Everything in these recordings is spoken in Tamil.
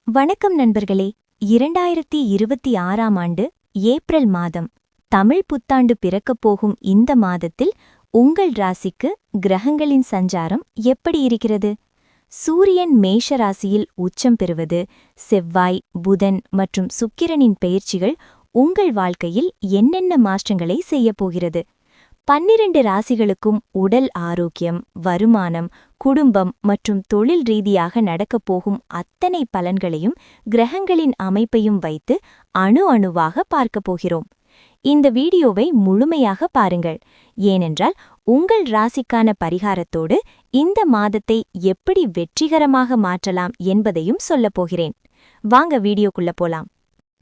வணக்கம் நண்பர்களே. 2026ஆம் ஆண்டு ஏப்ரல் மாதம் தமிழ் புத்தாண்டு பிறக்கப் போகும் இந்த மாதத்தில் உங்கள் ராசிக்கு கிரகங்களின் சஞ்சாரம் எப்படி இருக்கிறது? சூரியன் மேஷ ராசியில் உச்சம் பெறுவது, செவ்வாய், புதன் மற்றும் சுக்கிரனின் பெயர்ச்சிகள் உங்கள் வாழ்க்கையில் என்னென்ன மாற்றங்களை செய்யப் போகிறது? 12 ராசிகளுக்கும் உடல் ஆரோக்கியம், வருமானம், குடும்பம் மற்றும் தொழில் ரீதியாக நடக்கப் போகும் அத்தனை பலன்களையும் கிரகங்களின் அமைப்பையும் வைத்து அணுவாக பார்க்கப் போகிறோம். இந்த வீடியோவை முழுமையாக பாருங்கள், ஏனென்றால் உங்கள் ராசிக்கான பரிகாரத்தோடு இந்த மாதத்தை எப்படி வெற்றிகரமாக மாற்றலாம் என்பதையும் சொல்லப் போகிறேன். வாங்க வீடியோக்குள்ள போலாம்.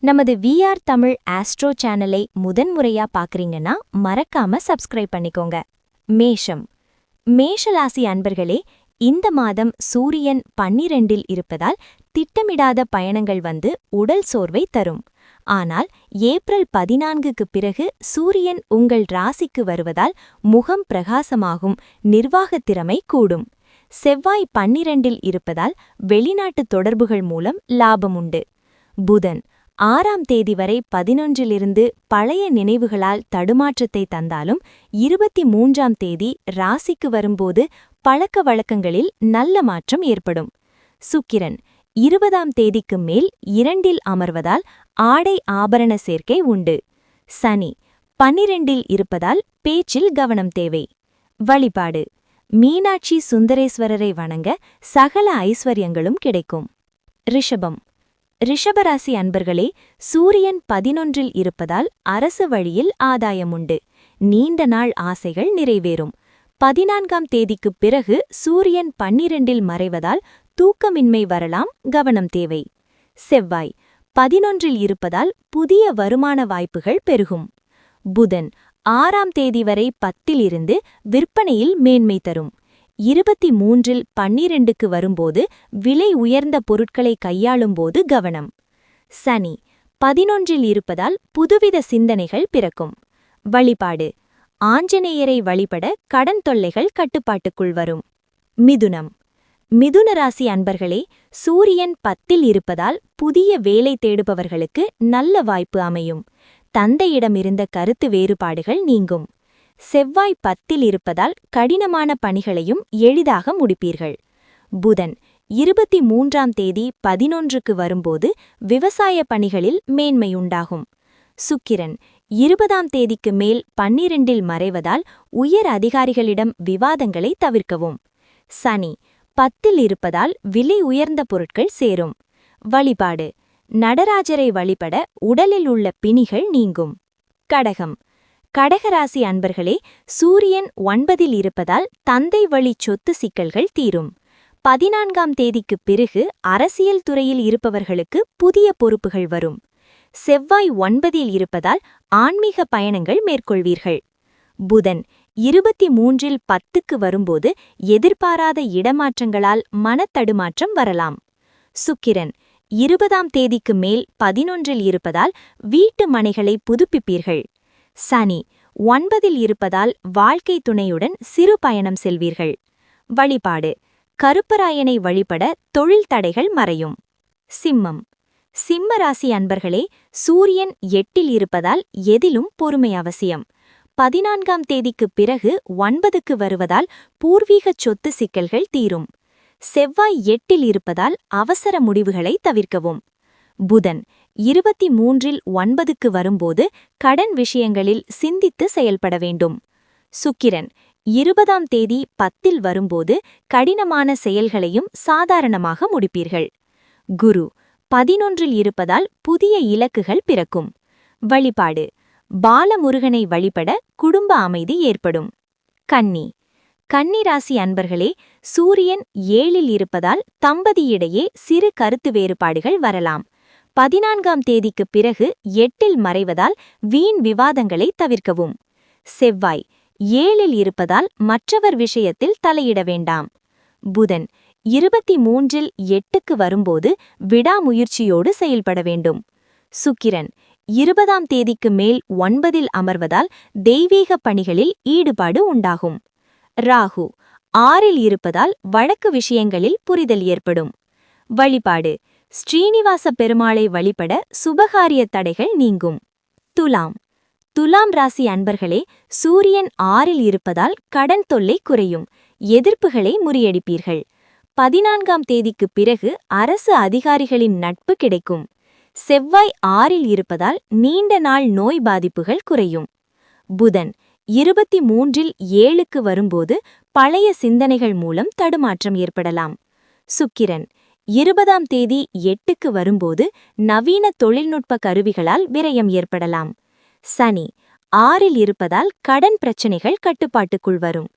நமது VR தமிழ் ஆஸ்ட்ரோ சேனலை முதன்முறையா பார்க்கறீங்கன்னா மறக்காம சப்ஸ்கிரைப் பண்ணிக்கோங்க. மேஷம். மேஷராசி அன்பர்களே, இந்த மாதம் சூரியன் 12இல் இருப்பதால் திட்டமிடாத பயணங்கள் வந்து உடல் சோர்வை தரும். ஆனால் ஏப்ரல் 14க்கு பிறகு சூரியன் உங்கள் ராசிக்கு வருவதால் முகம் பிரகாசமாகும், நிர்வாகத் திறமை கூடும். செவ்வாய் 12இல் இருப்பதால் வெளிநாட்டு தொடர்புகள் மூலம் லாபம் உண்டு. புதன் 6ஆம் தேதி வரை 11இலிருந்து பழைய நினைவுகளால் தடுமாற்றத்தை தந்தாலும் 23ஆம் தேதி ராசிக்கு வரும்போது பழக்க வழக்கங்களில் நல்ல மாற்றம் ஏற்படும். சுக்கிரன் 20ஆம் தேதிக்கு மேல் 2இல் அமர்வதால் ஆடை ஆபரண சேர்க்கை உண்டு. சனி 12இல் இருப்பதால் பேச்சில் கவனம் தேவை. வழிபாடு: மீனாட்சி சுந்தரேஸ்வரரை வணங்க சகல ஐஸ்வர்யங்களும் கிடைக்கும். ரிஷபம். ரிஷபராசி அன்பர்களே, சூரியன் 11இல் இருப்பதால் அரசு வழியில் ஆதாயம் உண்டு. நீண்ட நாள் ஆசைகள் நிறைவேறும். 14ஆம் தேதிக்குப் பிறகு சூரியன் 12இல் மறைவதால் தூக்கமின்மை வரலாம், கவனம் தேவை. செவ்வாய் 11இல் இருப்பதால் புதிய வருமான வாய்ப்புகள் பெருகும். புதன் 6ஆம் தேதி வரை 10இல் இருந்து விற்பனையில் மேன்மை தரும். 23இல் 12க்கு வரும்போது விலை உயர்ந்த பொருட்களை கையாளும்போது கவனம். சனி 11இல் இருப்பதால் புதுவித சிந்தனைகள் பிறக்கும். வழிபாடு: ஆஞ்சநேயரை வழிபட கடன் தொல்லைகள் கட்டுப்பாட்டுக்குள் வரும். மிதுனம். மிதுன ராசி அன்பர்களே, சூரியன் 10இல் இருப்பதால் புதிய வேலை தேடுபவர்களுக்கு நல்ல வாய்ப்பு அமையும். தந்தையிடமிருந்த கருத்து வேறுபாடுகள் நீங்கும். செவ்வாய் 10இல் இருப்பதால் கடினமான பணிகளையும் எளிதாக முடிப்பீர்கள். புதன் 23ஆம் தேதி 11க்கு வரும்போது விவசாய பணிகளில் மேன்மையுண்டாகும். சுக்கிரன் 20ஆம் தேதிக்கு மேல் 12இல் மறைவதால் உயர் அதிகாரிகளிடம் விவாதங்களை தவிர்க்கவும். சனி 10இல் இருப்பதால் விலை உயர்ந்த பொருட்கள் சேரும். வழிபாடு: நடராஜரை வழிபட உடலில் உள்ள பிணிகள் நீங்கும். கடகம். கடகராசி அன்பர்களே, சூரியன் 9இல் இருப்பதால் தந்தை வழி சொத்து சிக்கல்கள் தீரும். 14ஆம் தேதிக்குப் பிறகு அரசியல் துறையில் இருப்பவர்களுக்கு புதிய பொறுப்புகள் வரும். செவ்வாய் 9இல் இருப்பதால் ஆன்மீக பயணங்கள் மேற்கொள்வீர்கள். புதன் 23இல் 10க்கு வரும்போது எதிர்பாராத இடமாற்றங்களால் மனத்தடுமாற்றம் வரலாம். சுக்கிரன் 20ஆம் தேதிக்கு மேல் 11இல் இருப்பதால் வீட்டு மனைகளை புதுப்பிப்பீர்கள். சனி 9இல் இருப்பதால் வாழ்க்கை துணையுடன் சிறு பயணம் செல்வீர்கள். வழிபாடு: கருப்பராயனை வழிபட தொழில் தடைகள் மறையும். சிம்மம். சிம்ம ராசி அன்பர்களே, சூரியன் 8இல் இருப்பதால் எதிலும் பொறுமை அவசியம். 14ஆம் தேதிக்குப் பிறகு 9க்கு வருவதால் பூர்வீக சொத்து சிக்கல்கள் தீரும். செவ்வாய் 8இல் இருப்பதால் அவசர முடிவுகளை தவிர்க்கவும். புதன் 23இல் 9க்கு வரும்போது கடன் விஷயங்களில் சிந்தித்து செயல்பட வேண்டும். சுக்கிரன் 20ஆம் தேதி 10இல் வரும்போது கடினமான செயல்களையும் சாதாரணமாக முடிப்பீர்கள். குரு 11இல் இருப்பதால் புதிய இலக்குகள் பிறக்கும். வழிபாடு: பாலமுருகனை வழிபட குடும்ப அமைதி ஏற்படும். கன்னி. கன்னி ராசி அன்பர்களே, சூரியன் 7இல் இருப்பதால் தம்பதியிடையே சிறு கருத்து வேறுபாடுகள் வரலாம். 14ஆம் தேதிக்குப் பிறகு 8இல் மறைவதால் வீண் விவாதங்களை தவிர்க்கவும். செவ்வாய் 7இல் இருப்பதால் மற்றவர் விஷயத்தில் தலையிட வேண்டாம். புதன் 23இல் 8க்கு வரும்போது விடாமுயற்சியோடு செயல்பட வேண்டும். சுக்கிரன் 20ஆம் தேதிக்கு மேல் 9இல் அமர்வதால் தெய்வீக பணிகளில் ஈடுபாடு உண்டாகும். ராகு 6இல் இருப்பதால் வழக்கு விஷயங்களில் புரிதல் ஏற்படும். வழிபாடு: ஸ்ரீனிவாச பெருமாளை வழிபட சுபகாரிய தடைகள் நீங்கும். துலாம். துலாம் ராசி அன்பர்களே, சூரியன் 6இல் இருப்பதால் கடன் தொல்லை குறையும், எதிர்ப்புகளை முறியடிப்பீர்கள். 14ஆம் தேதிக்குப் பிறகு அரசு அதிகாரிகளின் நட்பு கிடைக்கும். செவ்வாய் 6இல் இருப்பதால் நீண்ட நாள் நோய் பாதிப்புகள் குறையும். புதன் 23இல் 7க்கு வரும்போது பழைய சிந்தனைகள் மூலம் தடுமாற்றம் ஏற்படலாம். சுக்கிரன் 20ஆம் தேதி 8க்கு வரும்போது நவீன தொழில்நுட்ப கருவிகளால் விரயம் ஏற்படலாம். சனி 6இல் இருப்பதால் கடன் பிரச்சினைகள் கட்டுப்பாட்டுக்குள் வரும்.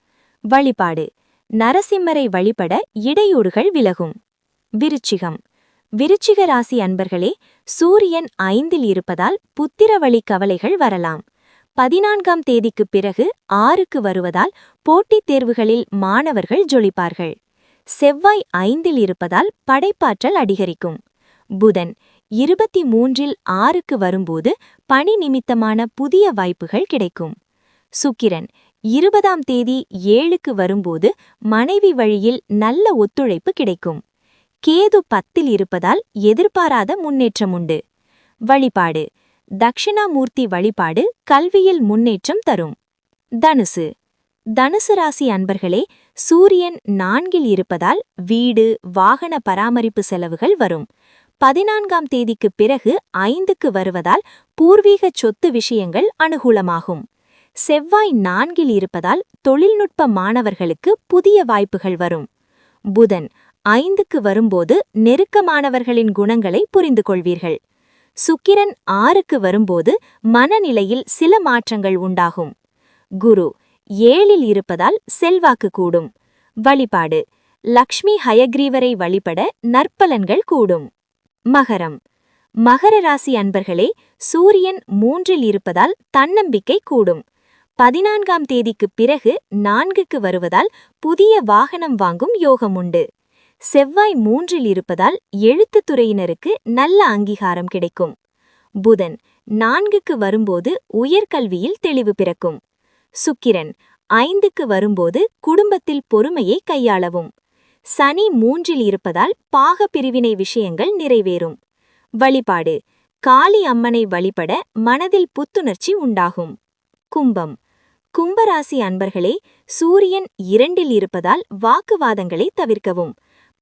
வழிபாடு: நரசிம்மரை வழிபட இடையூறுகள் விலகும். விருச்சிகம். விருச்சிக ராசி அன்பர்களே, சூரியன் 5இல் இருப்பதால் புத்திரவழி கவலைகள் வரலாம். 14ஆம் தேதிக்குப் பிறகு 6க்கு வருவதால் போட்டித் தேர்வுகளில் மாணவர்கள் ஜொலிப்பார்கள். செவ்வாய் 5இல் இருப்பதால் படைப்பாற்றல் அதிகரிக்கும். புதன் 23இல் 6க்கு வரும்போது பணி நிமித்தமான புதிய வாய்ப்புகள் கிடைக்கும். சுக்கிரன் 20ஆம் தேதி 7க்கு வரும்போது மனைவி வழியில் நல்ல ஒத்துழைப்பு கிடைக்கும். கேது 10இல் இருப்பதால் எதிர்பாராத முன்னேற்றம் உண்டு. வழிபாடு: தக்ஷிணாமூர்த்தி வழிபாடு கல்வியில் முன்னேற்றம் தரும். தனுசு. தனுசு ராசி அன்பர்களே, சூரியன் 4இல் இருப்பதால் வீடு, வாகன பராமரிப்பு செலவுகள் வரும். 14ஆம் தேதிக்குப் பிறகு 5க்கு வருவதால் பூர்வீக சொத்து விஷயங்கள் அனுகூலமாகும். செவ்வாய் 4இல் இருப்பதால் தொழில்நுட்ப மாணவர்களுக்கு புதிய வாய்ப்புகள் வரும். புதன் 5க்கு வரும்போது நெருக்கமானவர்களின் குணங்களை புரிந்து கொள்வீர்கள். சுக்கிரன் 6க்கு வரும்போது மனநிலையில் சில மாற்றங்கள் உண்டாகும். குரு 7இல் இருப்பதால் செல்வாக்கு கூடும். வழிபாடு: லக்ஷ்மி ஹயக்ரீவரை வழிபட நற்பலன்கள் கூடும். மகரம். மகர ராசி அன்பர்களே, சூரியன் 3இல் இருப்பதால் தன்னம்பிக்கை கூடும். 14ஆம் தேதிக்குப் பிறகு 4க்கு வருவதால் புதிய வாகனம் வாங்கும் யோகம் உண்டு. செவ்வாய் 3இல் இருப்பதால் எழுத்துத் துறையினருக்கு நல்ல அங்கீகாரம் கிடைக்கும். புதன் 4க்கு வரும்போது உயர்கல்வியில் தெளிவு பிறக்கும். சுக்கிரன் 5க்கு வரும்போது குடும்பத்தில் பொறுமையை கையாளவும். சனி 3இல் இருப்பதால் பாக பிரிவினை விஷயங்கள் நிறைவேறும். வழிபாடு: காளி அம்மனை வழிபட மனதில் புத்துணர்ச்சி உண்டாகும். கும்பம். கும்பராசி அன்பர்களே, சூரியன் 2இல் இருப்பதால் வாக்குவாதங்களை தவிர்க்கவும்.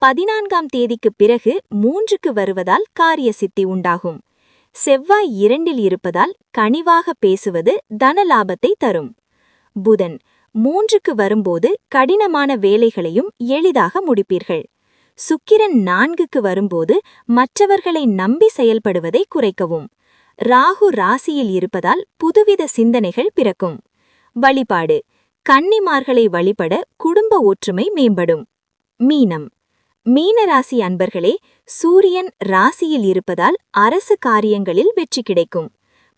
14ஆம் தேதிக்குப் பிறகு 3க்கு வருவதால் காரிய சித்தி உண்டாகும். செவ்வாய் 2இல் இருப்பதால் கனிவாக பேசுவது தனலாபத்தை தரும். புதன் 3க்கு வரும்போது கடினமான வேலைகளையும் எளிதாக முடிப்பீர்கள். சுக்கிரன் 4க்கு வரும்போது மற்றவர்களை நம்பி செயல்படுவதை குறைக்கவும். ராகு ராசியில் இருப்பதால் புதுவித சிந்தனைகள் பிறக்கும். வழிபாடு: கன்னிமார்களை வழிபட குடும்ப ஒற்றுமை மேம்படும். மீனம். மீனராசி அன்பர்களே, சூரியன் ராசியில் இருப்பதால் அரசு காரியங்களில் வெற்றி கிடைக்கும்.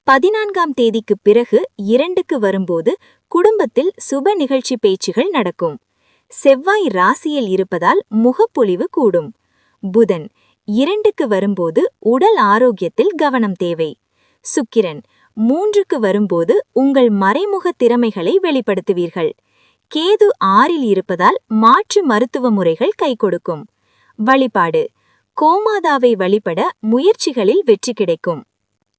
14ஆம் தேதிக்குப் பிறகு 2க்கு வரும்போது குடும்பத்தில் சுப நிகழ்ச்சி பேச்சுகள் நடக்கும். செவ்வாய் ராசியில் இருப்பதால் முகப்பொலிவு கூடும். புதன் 2க்கு வரும்போது உடல் ஆரோக்கியத்தில் கவனம் தேவை. சுக்கிரன் 3க்கு வரும்போது உங்கள் மறைமுக திறமைகளை வெளிப்படுத்துவீர்கள். கேது 6இல் இருப்பதால் மாற்று மருத்துவ முறைகள் கை கொடுக்கும். வழிபாடு: கோமாதாவை வழிபட முயற்சிகளில் வெற்றி கிடைக்கும்.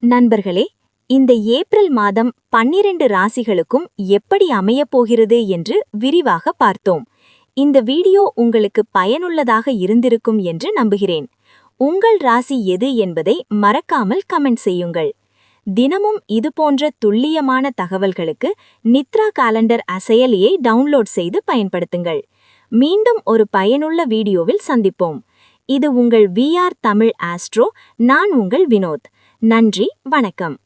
நண்பர்களே, இந்த ஏப்ரல் மாதம் 12 ராசிகளுக்கும் எப்படி அமையப்போகிறது என்று விரிவாக பார்த்தோம். இந்த வீடியோ உங்களுக்கு பயனுள்ளதாக இருந்திருக்கும் என்று நம்புகிறேன். உங்கள் ராசி எது என்பதை மறக்காமல் கமெண்ட் செய்யுங்கள். தினமும் இதுபோன்ற துல்லியமான தகவல்களுக்கு நித்ரா காலண்டர் செயலியை டவுன்லோட் செய்து பயன்படுத்துங்கள். மீண்டும் ஒரு பயனுள்ள வீடியோவில் சந்திப்போம். இது உங்கள் VR தமிழ் ஆஸ்ட்ரோ. நான் உங்கள் வினோத். நன்றி, வணக்கம்.